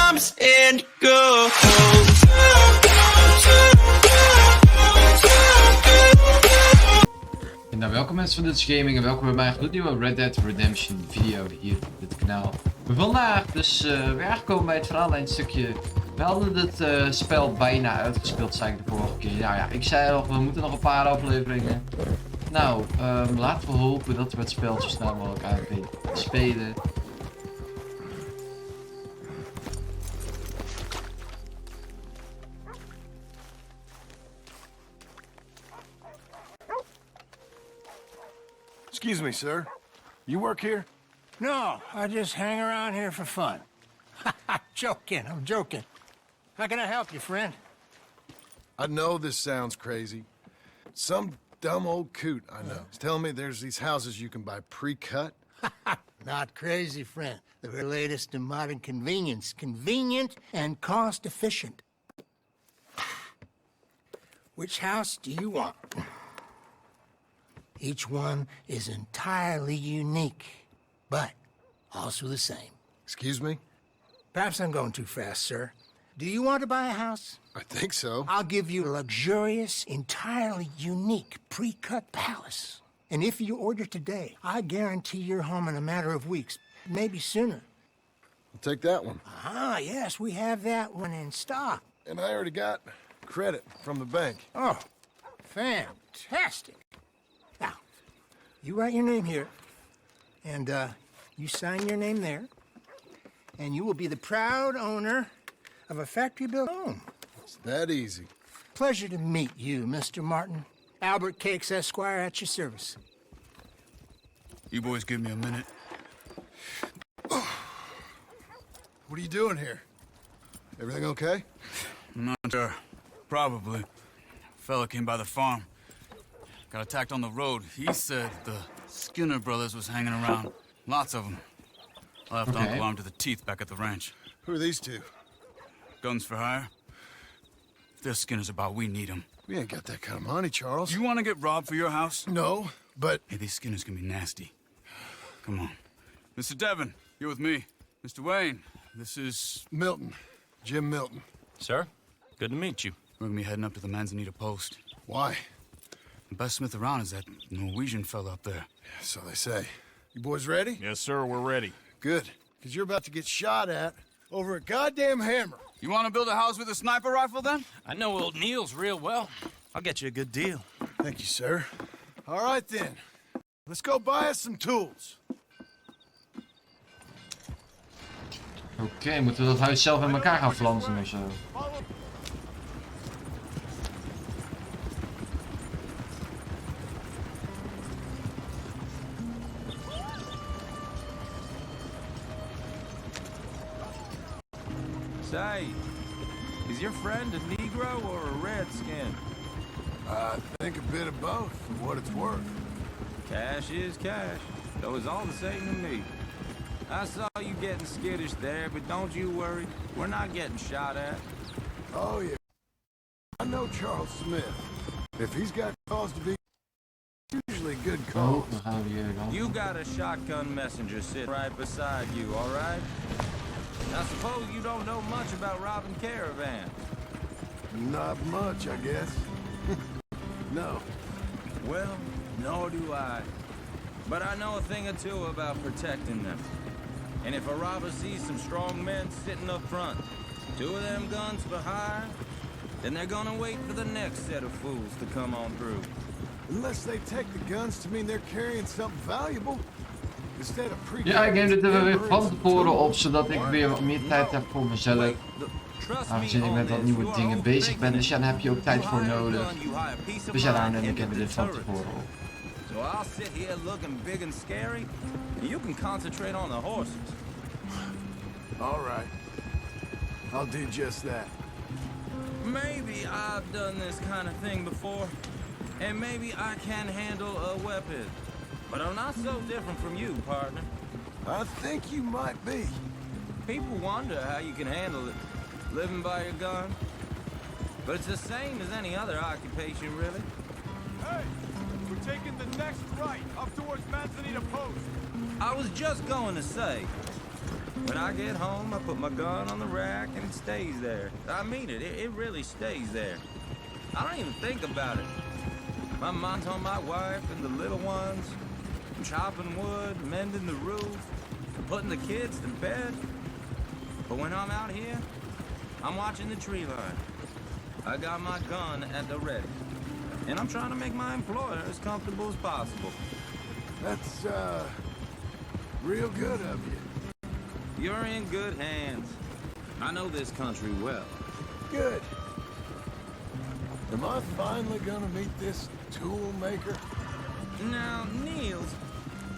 comes and goes. Nou, welkom mensen van Dit is Gaming en welkom bij mijn gloednieuwe Red Dead Redemption video hier op dit kanaal. Vandaag dus weer aangekomen bij het verhaallijn-stukje. We hadden dit spel bijna uitgespeeld, zei ik de vorige keer. Ja, ik zei al, we moeten nog een paar afleveringen. Nou, laten we hopen dat we het spel zo snel mogelijk uit kunnen spelen. Excuse me, sir. You work here? No, I just hang around here for fun. I'm joking. How can I help you, friend? I know this sounds crazy. Some dumb old coot I know is telling me there's these houses you can buy pre-cut. Not crazy, friend. The very latest in modern convenience. Convenient and cost-efficient. Which house do you want? Each one is entirely unique, but also the same. Excuse me? Perhaps I'm going too fast, sir. Do you want to buy a house? I think so. I'll give you a luxurious, entirely unique pre-cut palace. And if you order today, I guarantee you're home in a matter of weeks, maybe sooner. I'll take that one. Ah, yes, we have that one in stock. And I already got credit from the bank. Oh, fantastic. Now, you write your name here, and you sign your name there, and you will be the proud owner of a factory-built home. It's that easy. Pleasure to meet you, Mr. Martin. Albert Cakes, Esquire, at your service. You boys give me a minute. What are you doing here? Everything okay? I'm not sure. Probably. Fella came by the farm. Got attacked on the road. He said the Skinner brothers was hanging around. Lots of them. Left Uncle armed to the teeth back at the ranch. Who are these two? Guns for hire? If they're Skinners about, we need them. We ain't got that kind of money, Charles. You want to get robbed for your house? No, but... Hey, these Skinners can be nasty. Come on. Mr. Devon, you're with me. Mr. Wayne, this is... Milton. Jim Milton. Sir, good to meet you. We're gonna be heading up to the Manzanita Post. Why? The best smith around is that Norwegian fella up there. Yeah, so they say. You boys ready? Yes, sir, we're ready. Good. Because you're about to get shot at over a goddamn hammer. You want to build a house with a sniper rifle, then? I know old Neil's real well. I'll get you a good deal. Thank you, sir. All right, then. Let's go buy us some tools. Oké, moeten we dat huis zelf in elkaar gaan flansen of zo? Say, is your friend a Negro or a Redskin? I think a bit of both, for what it's worth. Cash is cash, though it's all the same to me. I saw you getting skittish there, but don't you worry. We're not getting shot at. Oh, yeah. I know Charles Smith. If he's got cause to be, usually good cause. Dan gaan we hier dan. You got a shotgun messenger sitting right beside you, all right? I suppose you don't know much about robbing caravans. Not much, I guess. No. Well, nor do I. But I know a thing or two about protecting them. And if a robber sees some strong men sitting up front, two of them guns for hire, then they're gonna wait for the next set of fools to come on through. Unless they take the guns to mean they're carrying something valuable. Instead of Ja, ik neem dit er weer van tevoren op, zodat ik weer wat meer tijd heb voor mezelf. Aangezien ik met wat nieuwe dingen bezig ben, dus ja, daar heb je ook tijd voor nodig. Dus ja, daar neem ik even dit van tevoren op. So I'll sit here looking big and scary, and you can concentrate on the horses. All right. I'll do just that. Maybe I've done this kind of thing before, and maybe I can handle a weapon. But I'm not so different from you, partner. I think you might be. People wonder how you can handle it, living by your gun. But it's the same as any other occupation, really. Hey, we're taking the next right up towards Manzanita Post. I was just going to say, When I get home, I put my gun on the rack and it stays there. I mean it, it really stays there. I don't even think about it. My mind's on my wife and the little ones. I'm chopping wood, mending the roof, putting the kids to bed. But when I'm out here, I'm watching the tree line. I got my gun at the ready. And I'm trying to make my employer as comfortable as possible. That's, real good of you. You're in good hands. I know this country well. Good. Am I finally gonna meet this tool maker? Now, Niels,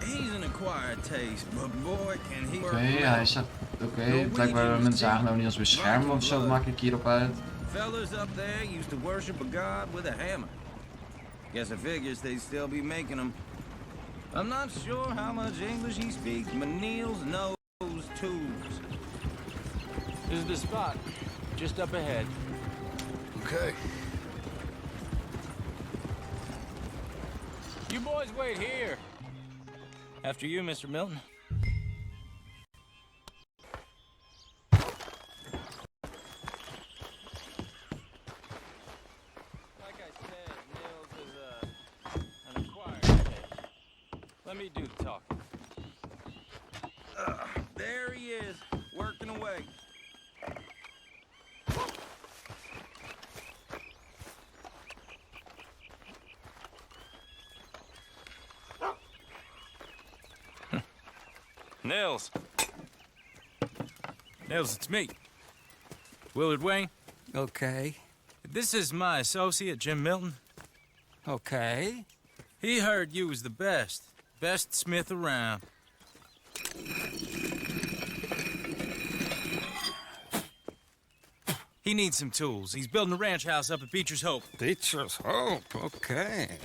he's an acquired taste, but boy can he work. Oké, hij staat... Oké, blijkbaar hebben mensen aangenomen niet als beschermen of zo, maak ik hierop uit. Fellas up there used to worship a god with a hammer. Guess I figures they'd still be making them. I'm not sure how much English he speaks, but Niels knows tools. This is the spot, just up ahead. Okay. You boys wait here. After you, Mr. Milton. Like I said, Niels is an acquired taste. Let me do the talking. There he is, working away. Nils. Nils, it's me. Willard Wayne. Okay. This is my associate, Jim Milton. Okay. He heard you was the best smith around. He needs some tools. He's building a ranch house up at Beecher's Hope. Beecher's Hope, okay.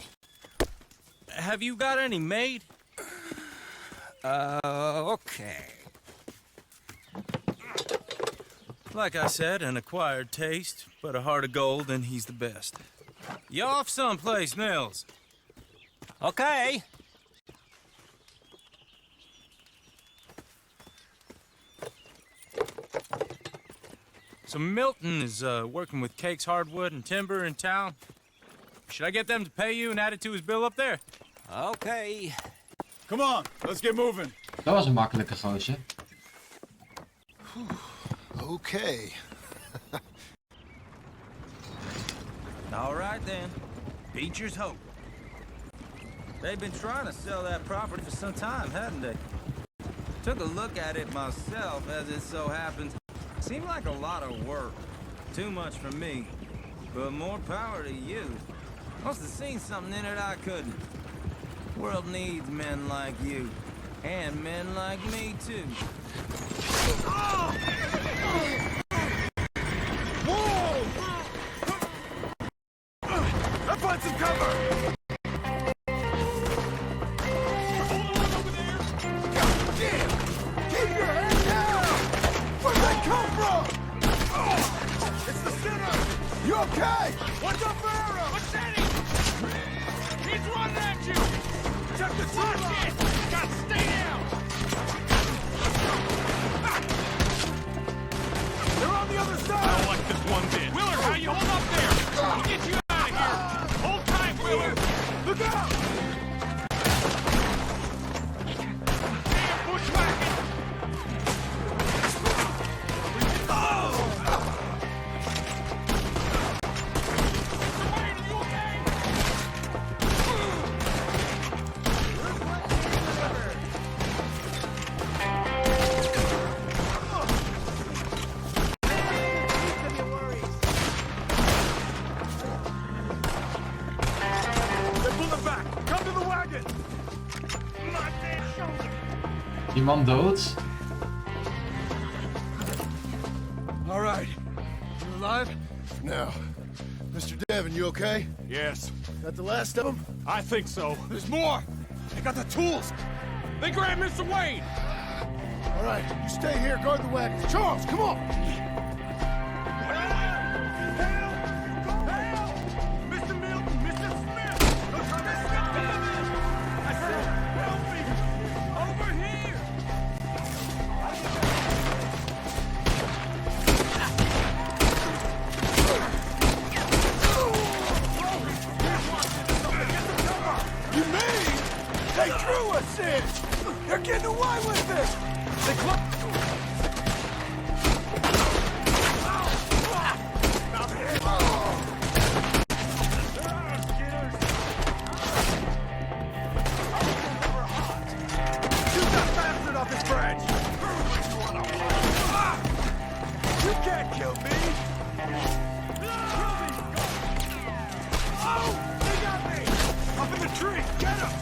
Have you got any made? Okay. Like I said, an acquired taste, but a heart of gold, and he's the best. You off someplace, Nils? Okay. So Milton is working with Cake's Hardwood and Timber in town. Should I get them to pay you and add it to his bill up there? Okay. Come on, let's get moving. Dat was een makkelijke gozer. Okay. All right then, Beecher's Hope. They've been trying to sell that property for some time, hadn't they? Took a look at it myself, as it so happens. Seemed like a lot of work. Too much for me. But more power to you. Must have seen something in it I couldn't. World needs men like you. And men like me, too. Whoa! I find some cover! You okay? Watch out for arrows! What's that? He's running at you! Check the tree! Got to stay down! They're on the other side! I don't like this one bit. Willard, how you hold up there? We'll get you out of here! Hold tight, Willard! Look out! Damn bushwhacking! Die man dood. All right. You alive? No. Mr. Devon, you okay? Yes, Got the last of them? I think so. There's more! They got the tools! They grabbed Mr. Wayne! All right, you stay here, guard the wagons. Charles, come on! Mr. Milton, Mr. Smith! Mr. Devon! I said, help me! Over here! can't kill me! Oh! They got me! Up in the tree! Get him!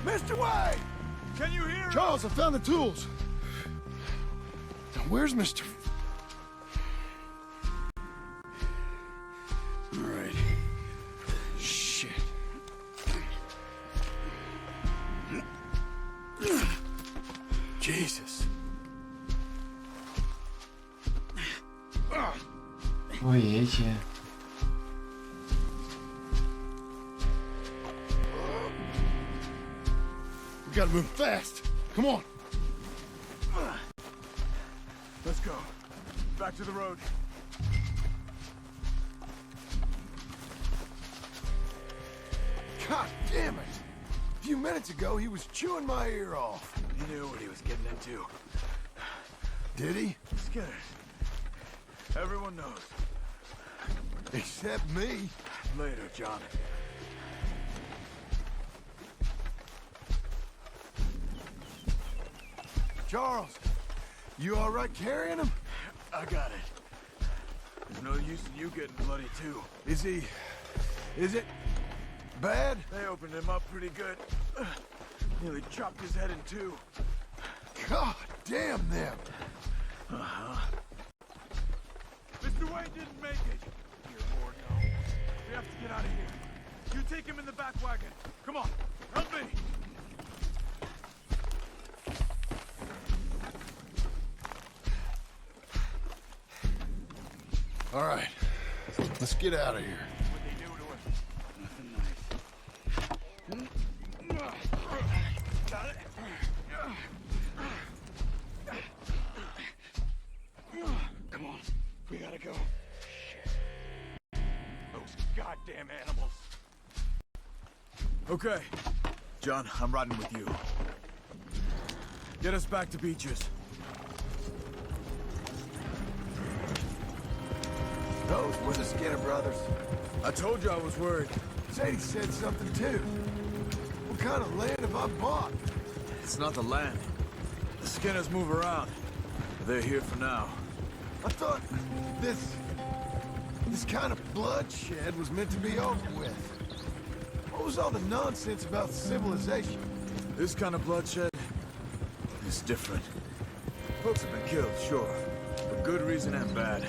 Mr. Wade! Can you hear Charles, I found the tools. Now, where's Mr. All right. Shit. Jesus. O jeetje. We gotta move fast. Come on. Let's go. Back to the road. God damn it. A few minutes ago, he was chewing my ear off. He knew what he was getting into. Did he? Skinner. Everyone knows. Except me. Later, John. Charles, you all right carrying him? I got it. There's no use in you getting bloody too. Is it bad? They opened him up pretty good. Nearly chopped his head in two. God damn them. Uh-huh. Mr. Wade didn't make it. Dear Lord, no. We have to get out of here. You take him in the back wagon. Come on, help me. All right, let's get out of here. What they do to him? Nothing nice. Got it? Come on, we gotta go. Those goddamn animals. Okay, John, I'm riding with you. Get us back to Beaches. Those were the Skinner brothers. I told you I was worried. Sadie said something too. What kind of land have I bought? It's not the land. The Skinners move around. They're here for now. I thought this kind of bloodshed was meant to be over with. What was all the nonsense about civilization? This kind of bloodshed is different. Folks have been killed, sure. For good reason and bad.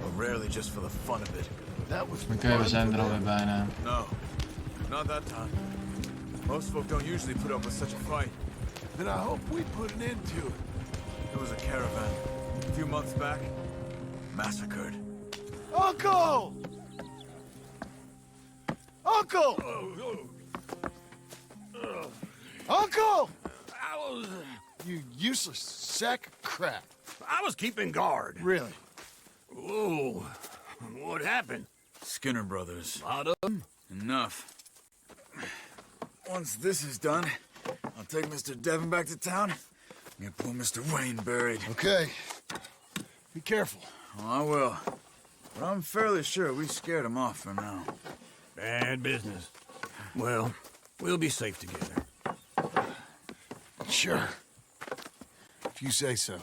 But rarely just for the fun of it. That was Oké, we zijn er alweer bijna. No, not that time. Most folk don't usually put up with such a fight. Then I hope we put an end to it. There was a caravan a few months back, massacred. Uncle! Uncle! Uncle! I was... You useless sack of crap. I was keeping guard. Really? Whoa. What happened? Skinner brothers. A lot of them? Enough. Once this is done, I'll take Mr. Devon back to town and get poor Mr. Wayne buried. Okay. Be careful. Oh, I will. But I'm fairly sure we scared him off for now. Bad business. Well, we'll be safe together. Sure. If you say so.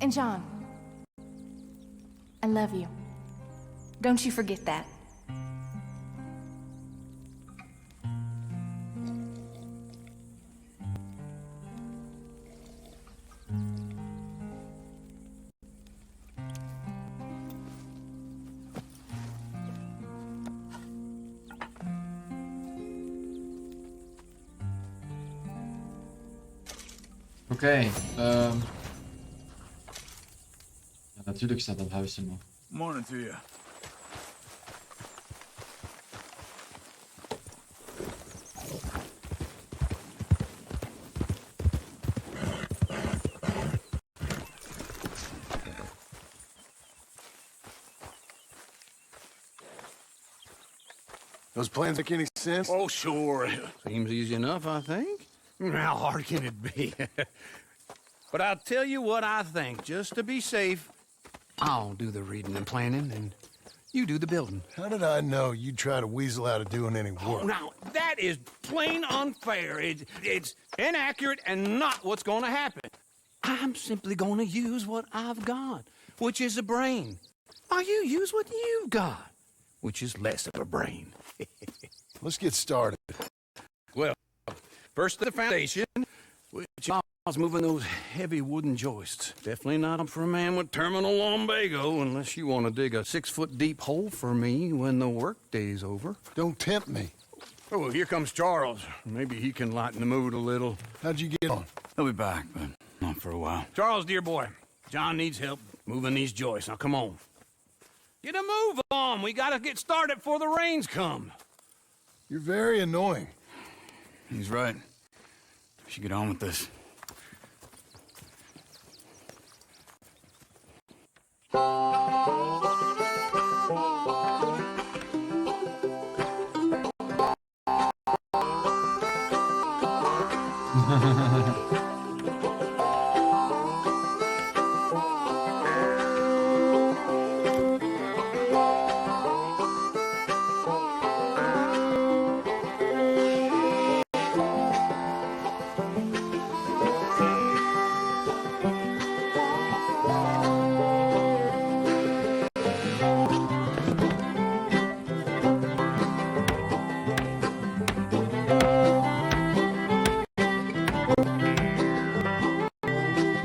And John, I love you. Don't you forget that. Oké, ja, natuurlijk staat dat huis er nog. Morning to you. Those plans make any sense? Oh, sure. Seems easy enough, I think. How hard can it be? But I'll tell you what I think, just to be safe. I'll do the reading and planning, and you do the building. How did I know you'd try to weasel out of doing any work? Now, that is plain unfair. It's inaccurate and not what's going to happen. I'm simply going to use what I've got, which is a brain. While you use what you've got, which is less of a brain. Let's get started. Well, first the foundation, which involves moving those heavy wooden joists. Definitely not for a man with terminal lumbago, unless you want to dig a 6-foot deep hole for me when the workday's over. Don't tempt me. Oh, here comes Charles. Maybe he can lighten the mood a little. How'd you get on? He'll be back, but not for a while. Charles, dear boy, John needs help moving these joists. Now, come on. Get a move on. We gotta get started before the rains come. You're very annoying. He's right. We should get on with this.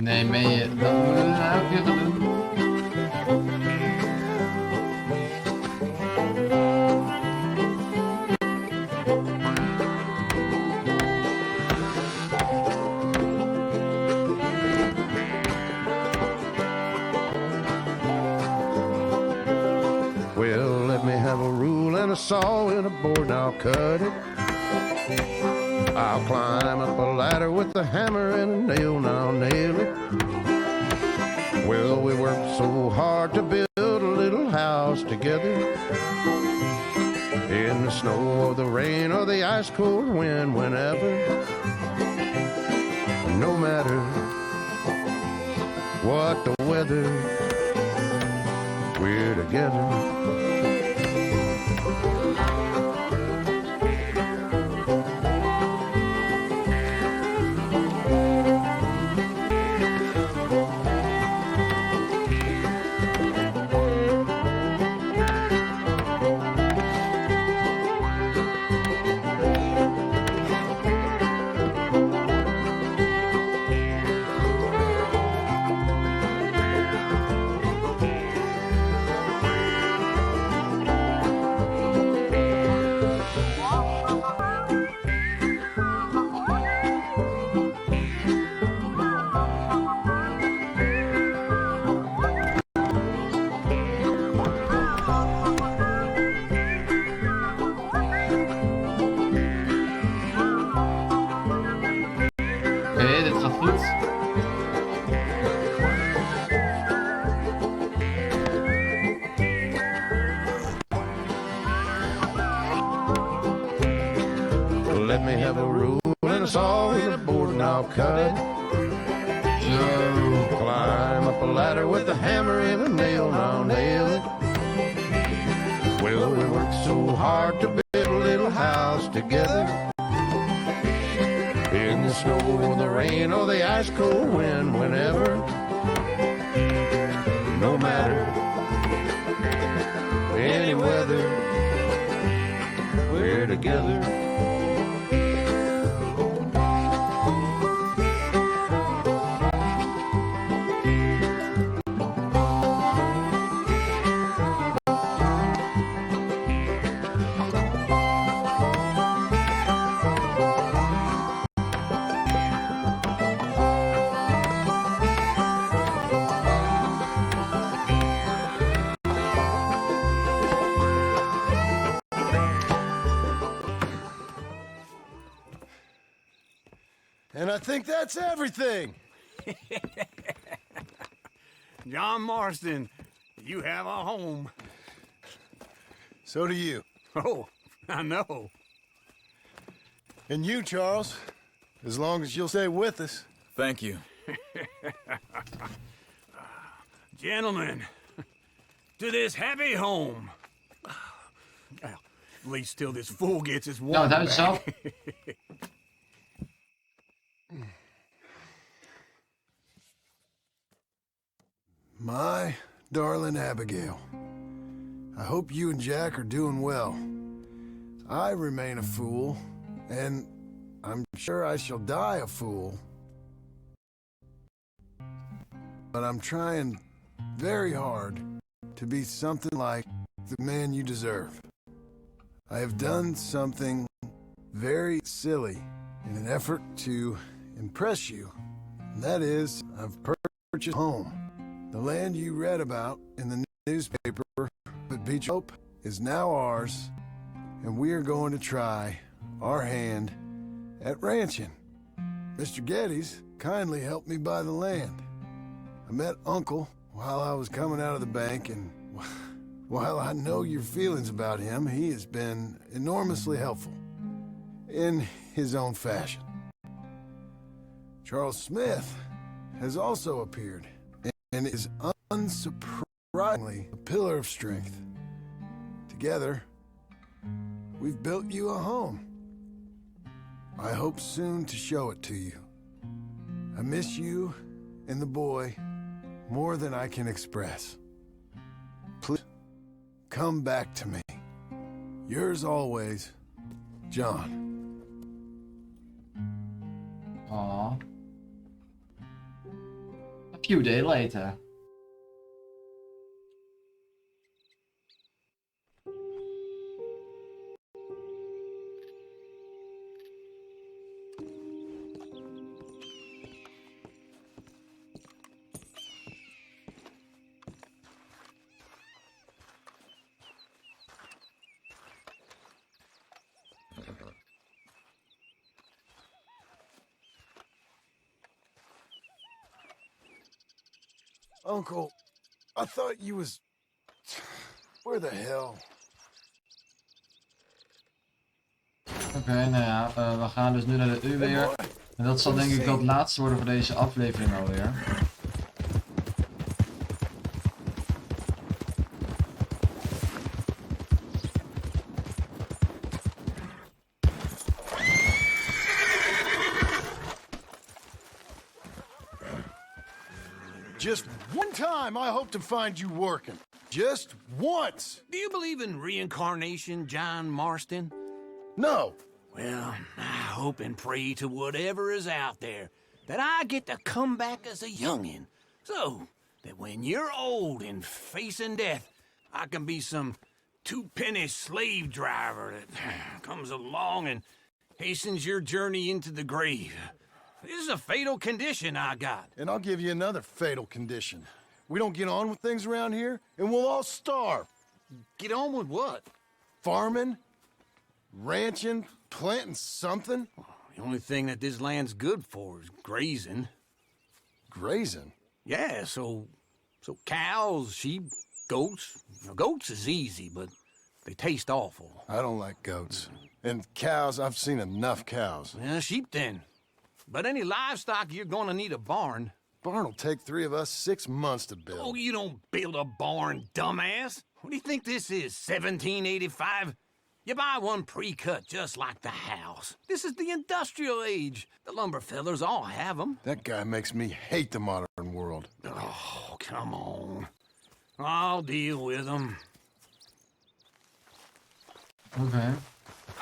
Nee, meen je, dat moeten we nou ook weer gaan doen. Well, let me have a rule and a saw and a board and I'll cut it. I'll climb up a ladder with a hammer and a nail and I'll nail it. Well, we worked so hard to build a little house together. In the snow or the rain or the ice cold wind, whenever. No matter what the weather, we're together. me have a rule and a saw and a board and I'll cut it. So climb up a ladder with a hammer and a nail and I'll nail it. Well, we worked so hard to build a little house together. In the snow or the rain or the ice cold wind, whenever. No matter any weather, we're together. And I think that's everything. John Marston, you have a home. So do you. Oh, I know. And you, Charles, as long as you'll stay with us. Thank you. Gentlemen, to this happy home. Well, at least till this fool gets his Nou, one het huis zelf. My darling Abigail, I hope you and Jack are doing well. I remain a fool, and I'm sure I shall die a fool. But I'm trying very hard to be something like the man you deserve. I have done something very silly in an effort to impress you. And that is, I've purchased a home. The land you read about in the newspaper at Beach Hope is now ours, and we are going to try our hand at ranching. Mr. Geddes kindly helped me buy the land. I met Uncle while I was coming out of the bank, and while I know your feelings about him, he has been enormously helpful in his own fashion. Charles Smith has also appeared and is unsurprisingly a pillar of strength. Together, we've built you a home. I hope soon to show it to you. I miss you and the boy more than I can express. Please come back to me. Yours always, John. Aw. A few days later. Uncle, I thought you was... Where the hell? Oké, nou ja, we gaan dus nu naar de U weer. En dat zal denk ik wel het laatste worden voor deze aflevering alweer. Just one time I hope to find you working. Just once. Do you believe in reincarnation, John Marston? No. Well, I hope and pray to whatever is out there that I get to come back as a youngin', so that when you're old and facing death, I can be some two-penny slave driver that comes along and hastens your journey into the grave. This is a fatal condition I got. And I'll give you another fatal condition. We don't get on with things around here, and we'll all starve. Get on with what? Farming, ranching, planting something. The only thing that this land's good for is grazing. Grazing? Yeah, so cows, sheep, goats. Now, goats is easy, but They taste awful. I don't like goats. And cows, I've seen enough cows. Yeah, sheep then. But any livestock, you're gonna need a barn. Barn will take 3 of us 6 months to build. Oh, you don't build a barn, dumbass. What do you think this is, 1785? You buy one pre-cut just like the house. This is the industrial age. The lumber fellers all have them. That guy makes me hate the modern world. Oh, come on. I'll deal with them. Oké.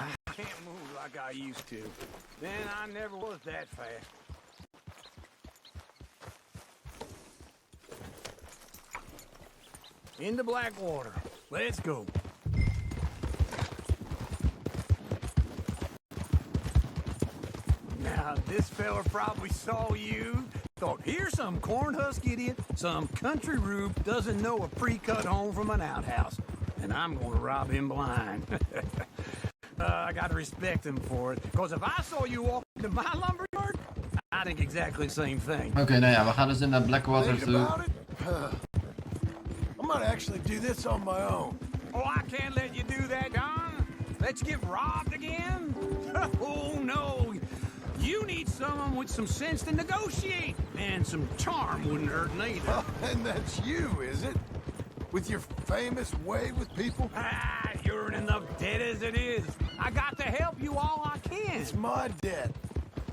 I can't move like I used to. Then I never was that fast. Into Blackwater. Let's go. Now, this fella probably saw you, thought, here's some cornhusk idiot, some country rube doesn't know a pre-cut home from an outhouse, and I'm gonna rob him blind. I gotta respect him for it, because if I saw you walk into my lumberyard, I think exactly the same thing. Oké, nou ja, we gaan dus in naar Blackwater Thinking toe. about it? I might actually do this on my own. Oh, I can't let you do that, John. Let you get robbed again? Oh, no. You need someone with some sense to negotiate, and some charm wouldn't hurt neither. And that's you, is it? With your famous way with people? Ah, you're in enough debt as it is. I got to help you all I can. It's my debt.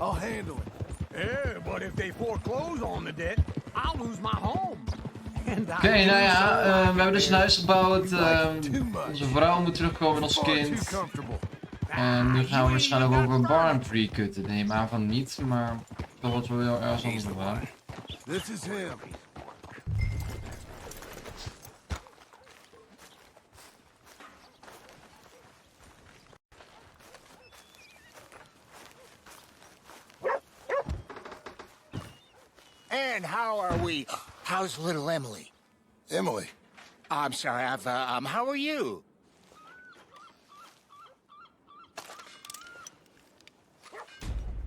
I'll handle it. Yeah, but if they foreclose on the debt, I'll lose my home. Oké, nou ja, we hebben dus een huis gebouwd. Onze vrouw moet terugkomen met ons kind. En nu gaan we waarschijnlijk ook een barn pre-cutten. Neem aan van niet, maar toch wat we wel ergens anders gedaan. This is him. And how are we? How's little Emily? Emily. I'm sorry, how are you?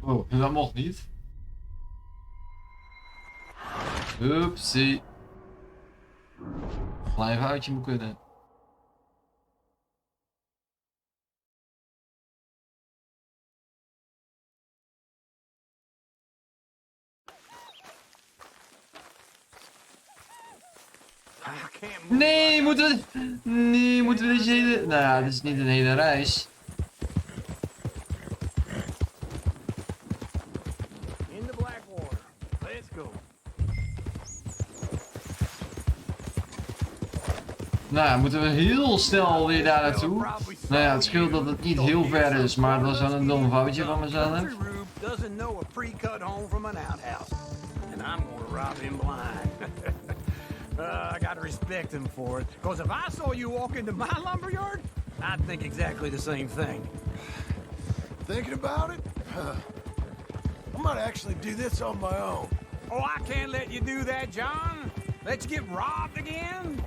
Oh, dat mocht niet. Oepsie. Klein foutje moet kunnen. Nee, moeten we deze hele... Nou ja, dit is niet een hele reis. In the Blackwater. Let's go. Nou ja, moeten we heel snel weer daar naartoe. Nou ja, het scheelt dat het niet heel ver is, maar het was wel een dom foutje van mezelf. Doesn't know a pre-cut home from an outhouse, and I'm gonna rob him blind. I gotta respect him for it, because if I saw you walk into my lumberyard, I'd think exactly the same thing. Thinking about it? I might actually do this on my own. Oh, I can't let you do that, John. Let you get robbed again?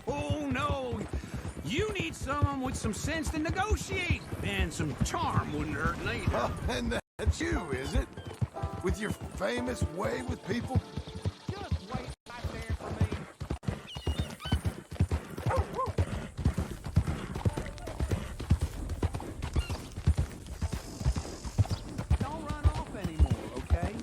Oh, no. You need someone with some sense to negotiate, and some charm wouldn't hurt neither. And that's you, is it? With your famous way with people? Just wait right there for me. Don't run off anymore, okay?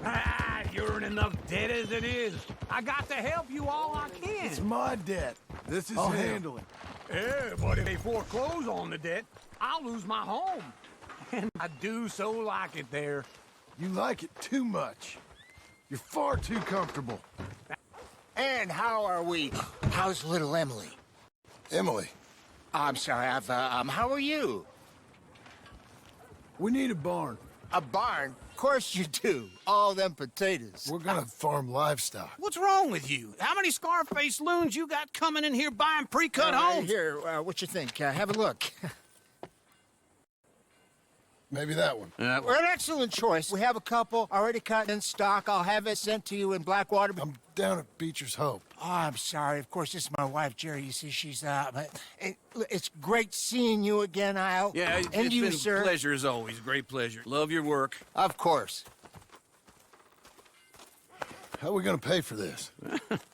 Ah, you're in enough debt as it is. I got to help you all I can. It's my debt. This is handling. Yeah, but if they foreclose on the debt, I'll lose my home. And I do so like it there. You like it too much. You're far too comfortable. And how are we? How's little Emily? Emily. I'm sorry, how are you? We need a barn. A barn? Of course you do. All them potatoes. We're gonna farm livestock. What's wrong with you? How many Scarface loons you got coming in here buying pre-cut homes? Here, what you think? Have a look. Maybe that one. We're an excellent choice. We have a couple already cut in stock. I'll have it sent to you in Blackwater. I'm down at Beecher's Hope. Oh, I'm sorry. Of course, this is my wife, Jerry. You see, she's but it's great seeing you again, Al. Yeah, and it's you, been sir. a pleasure as always. Great pleasure. Love your work. Of course. How are we gonna pay for this?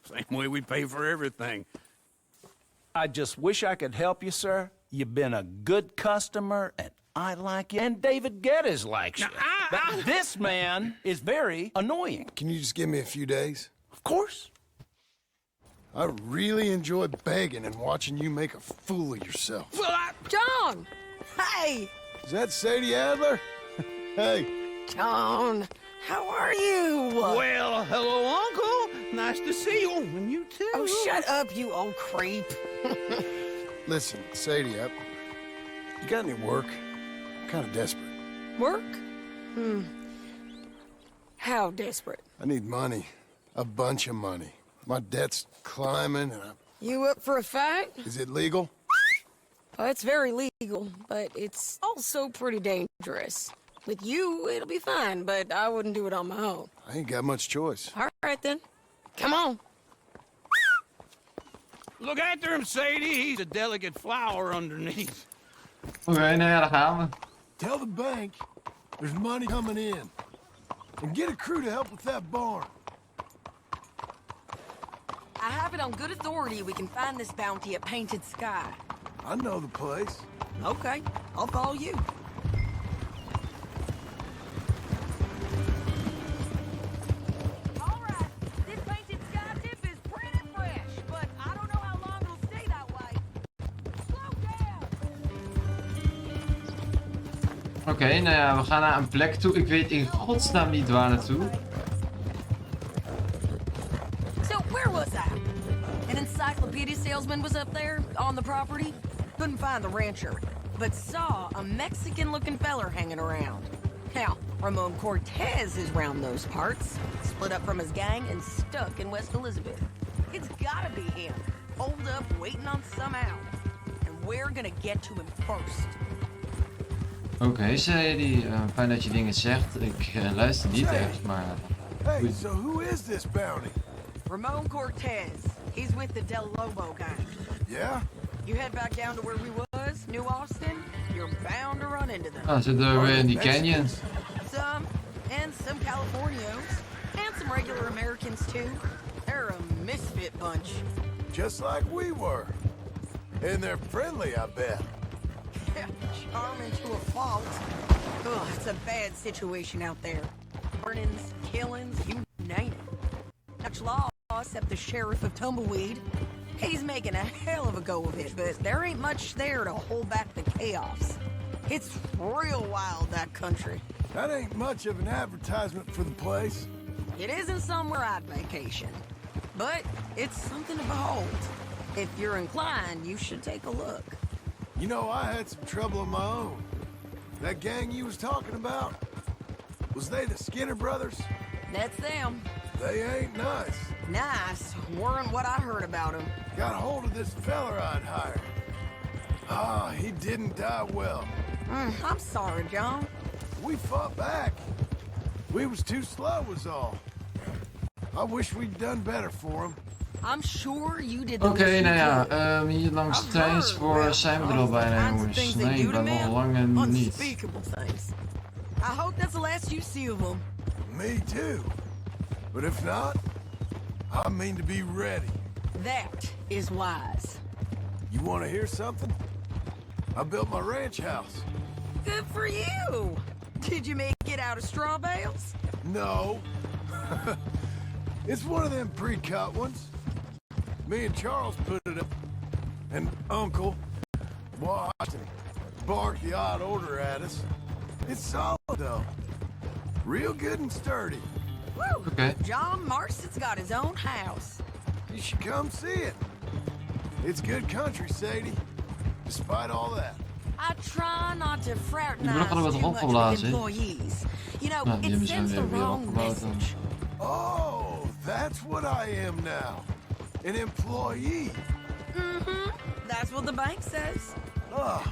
Same way we pay for everything. I just wish I could help you, sir. You've been a good customer, and I like you. And David Geddes likes you. But this man is very annoying. Can you just give me a few days? Of course. I really enjoy begging and watching you make a fool of yourself. Well, John! Hey! Is that Sadie Adler? Hey. John, how are you? well, hello, Uncle. Nice to see you. And you too. Oh, shut up, you old creep. Listen, Sadie, you got any work? I'm kind of desperate. Work? How desperate? I need money. A bunch of money. My debt's climbing and You up for a fight? Is it legal? Oh, it's very legal, but it's also pretty dangerous. With you, it'll be fine, but I wouldn't do it on my own. I ain't got much choice. All right, then. Come on. Look after him, Sadie. He's a delicate flower underneath. Oké, nou ja, daar gaan we. Tell the bank there's money coming in. And get a crew to help with that barn. I have it on good authority we can find this bounty at Painted Sky. I know the place. Okay, I'll follow you. All right, this Painted Sky tip is pretty fresh, but I don't know how long it'll stay that way. Slow down. Oké, nou ja, we gaan naar een plek toe. Ik weet in godsnaam niet waar naartoe. So, where was I? An encyclopedia salesman was up there, on the property. Couldn't find the rancher, but saw a Mexican-looking feller hanging around. Now, Ramon Cortez is round those parts, split up from his gang and stuck in West Elizabeth. It's gotta be him, holed up waiting on some out. And we're gonna get to him first. Oké, Sadie, fijn dat je dingen zegt. Ik luister niet echt, maar... Hey, so who is this bounty? Ramon Cortez. He's with the Del Lobo gang. Yeah? You head back down to where we was, New Austin, you're bound to run into them. Ah, zitten we weer in die canyons. Some Californios, and some regular Americans too. They're a misfit bunch. Just like we were. And they're friendly, I bet. Charming to a fault. Ugh, it's a bad situation out there. Burnings, killings, you name it. Much law except the sheriff of Tumbleweed. He's making a hell of a go of it, but there ain't much there to hold back the chaos. It's real wild, that country. That ain't much of an advertisement for the place. It isn't somewhere I'd vacation, but it's something to behold. If you're inclined, you should take a look. You know, I had some trouble of my own. That gang you was talking about, was they the Skinner brothers? That's them. They ain't nice. Nice. Weren't what I heard about them. Got hold of this feller I'd hired. Ah, he didn't die well. I'm sorry, John. We fought back. We was too slow was all. I wish we'd done better for him. I'm sure you did the Oké, nou ja, hier langs de treinspoor zijn we er al bijna, jongens. Nee, ik ben nog lang niet. Unspeakable things. I hope that's the last you see of them. Me too. But if not, I mean to be ready. That is wise. You want to hear something? I built my ranch house. Good for you. Did you make it out of straw bales? No. It's one of them pre-cut ones. Me and Charles put it up. And Uncle watched and barked the odd order at us. It's solid, though. Real good and sturdy. Woo! Okay. John Marston's got his own house. You should come see it. It's good country, Sadie. Despite all that. I try not to fraternize Die hadden we toch too much with opgeblazen? employees. You know, Nou, die it hebben ze sends the weer wrong opgebouwd dan. message. Oh, that's what I am now. An employee. That's what the bank says. Oh,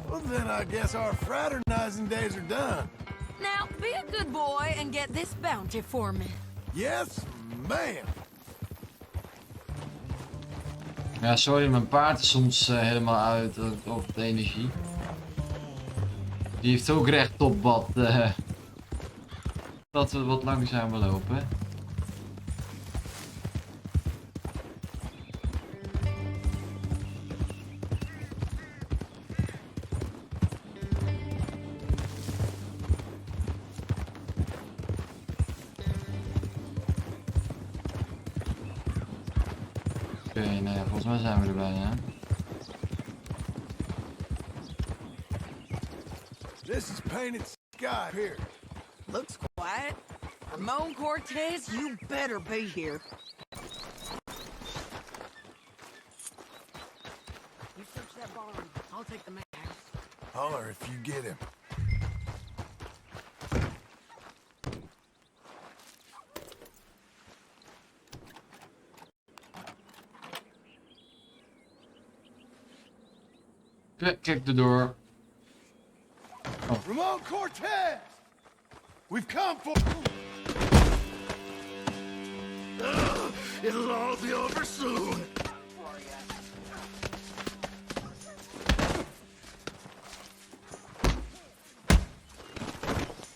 well then I guess our fraternizing days are done. Now, be a good boy and get this bounty for me. Yes, ma'am. Ja, sorry, mijn paard is soms helemaal uit op de energie. Die heeft ook recht op wat... dat we wat langzamer lopen. Oké, nou ja, volgens mij zijn we er bijna. This is painted sky here. Looks quiet. Ramon Cortez, you better be here. You search that barn. I'll take the mask. Holler if you get him. Kijk erdoor. Oh. Ramon Cortez! We've come for... It'll all be over soon.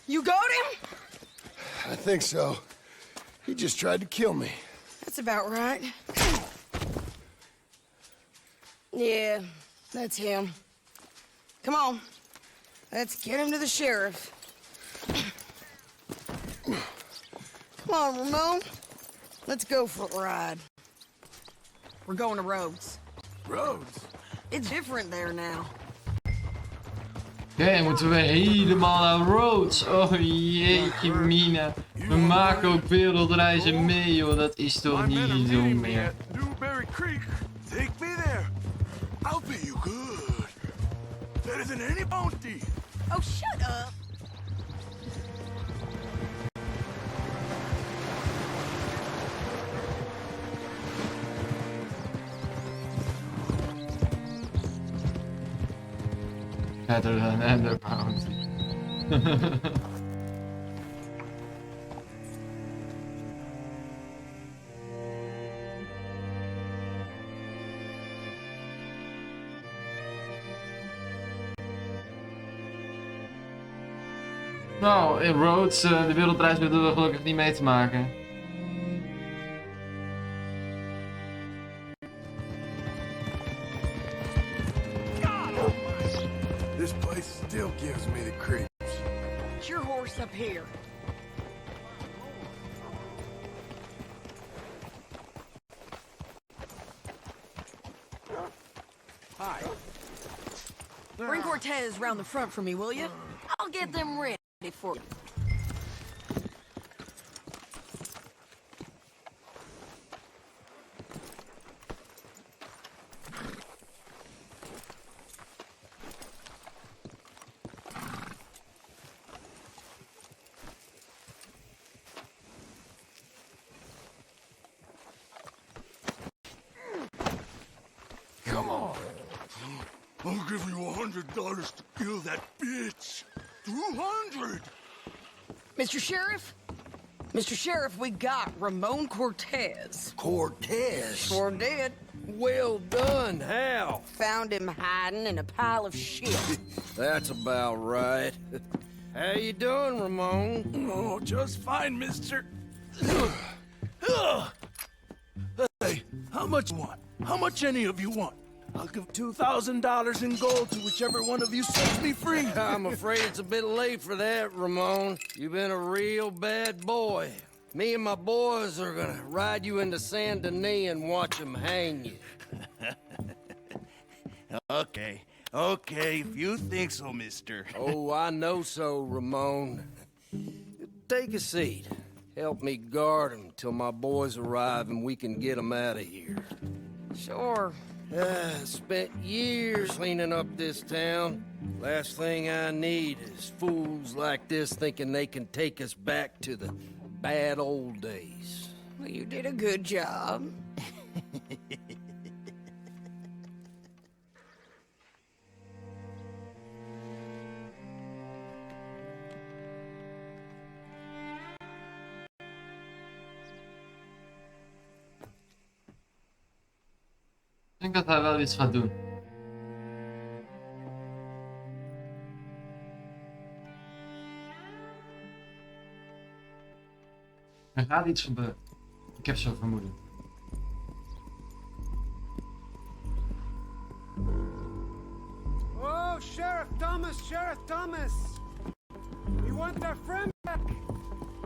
You got him? I think so. He just tried to kill me. That's about right. Yeah, that's him. Come on. Let's get him to the sheriff. Come on, Ramon. Let's go for a ride. We're going to Rhodes. Rhodes? It's different there now. Oké, moeten we helemaal naar Rhodes. Oh jeetje mina. We maken ook wereldreizen mee joh. Dat is toch niet zo meer. Newberry Creek. Take me there. I'll pay you good. Better than any bounty. Oh, shut up. Better than any bounty. Nou, in Rhodes, de wereldreis willen we gelukkig niet mee te maken. This place still gives me the creeps. Get your horse up here. Hi. Bring Cortez round the front for me, will you? I'll get them ready for you. Come on. I'll give you $100 to kill that bitch. 200. Mr. Sheriff? Mr. Sheriff, we got Ramon Cortez. Cortez? Sure did. Well done. How? Found him hiding in a pile of shit. That's about right. How you doing, Ramon? Oh, just fine, mister. Hey, how much you want? How much any of you want? I'll give $2,000 in gold to whichever one of you sets me free. I'm afraid it's a bit late for that, Ramon. You've been a real bad boy. Me and my boys are gonna ride you into Saint Denis and watch them hang you. Okay, if you think so, mister. Oh, I know so, Ramon. Take a seat. Help me guard them till my boys arrive and we can get them out of here. Sure. Spent years cleaning up this town. Last thing I need is fools like this thinking they can take us back to the bad old days. Well, you did a good job. Ik denk dat hij wel iets gaat doen. Er gaat iets gebeuren. Ik heb zo'n vermoeden. Oh, Sheriff Thomas! We want our friend back.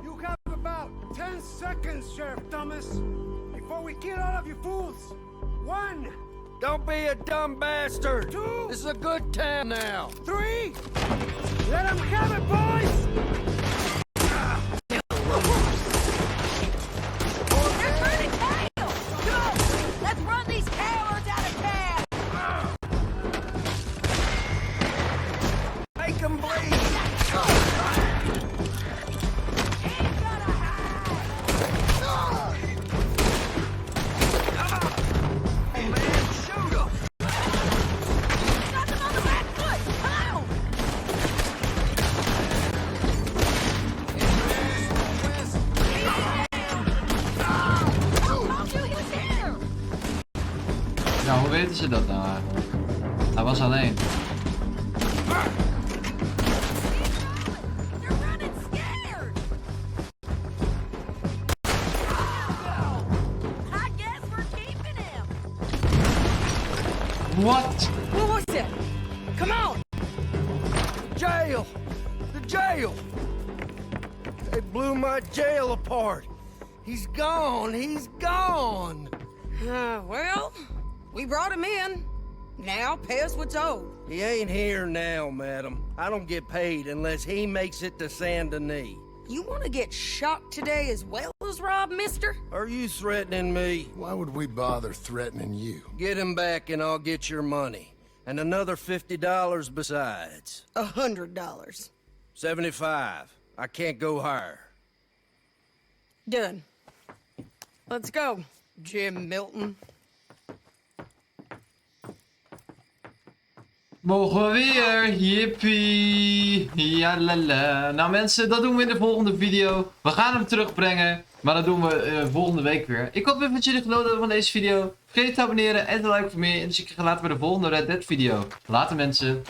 You have about 10 seconds, Sheriff Thomas. If before we kill all of you fools. 1. Don't be a dumb bastard. 2. This is a good time now. 3. Let them have it, boys. They're turning tail! Go! Let's run these cowards out of town! Make them bleed. Nou, hoe weten ze dat nou? Hij was alleen. What? What was it? Come on! Jail! The jail! They blew my jail apart. He's gone. He's gone. Well, we brought him in. Now pay us what's owed. He ain't here now, madam. I don't get paid unless he makes it to Saint Denis. You want to get shot today as well as Rob, mister? Are you threatening me? Why would we bother threatening you? Get him back and I'll get your money. And another $50 besides. $100. 75. I can't go higher. Done. Let's go, Jim Milton. Mogen we weer, yippie, ja la. Nou mensen, dat doen we in de volgende video. We gaan hem terugbrengen, maar dat doen we volgende week weer. Ik hoop even dat jullie genoten hebben van deze video. Vergeet niet te abonneren en te liken voor meer. En dus ik ga later bij de volgende Red Dead video. Later mensen.